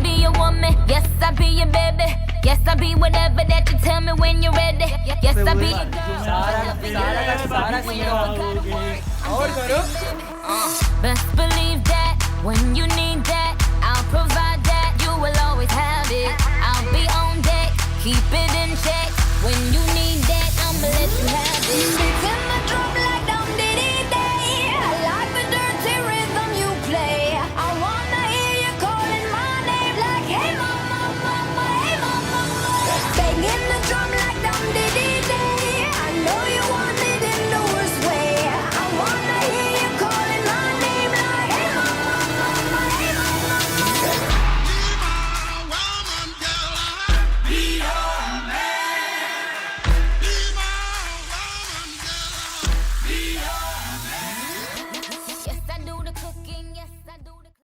be your woman. Yes, I be your baby. Yes, I be whatever that you tell me when you're ready. Yes, I be your girl. Best believe that when you need that, I'll provide that. You will always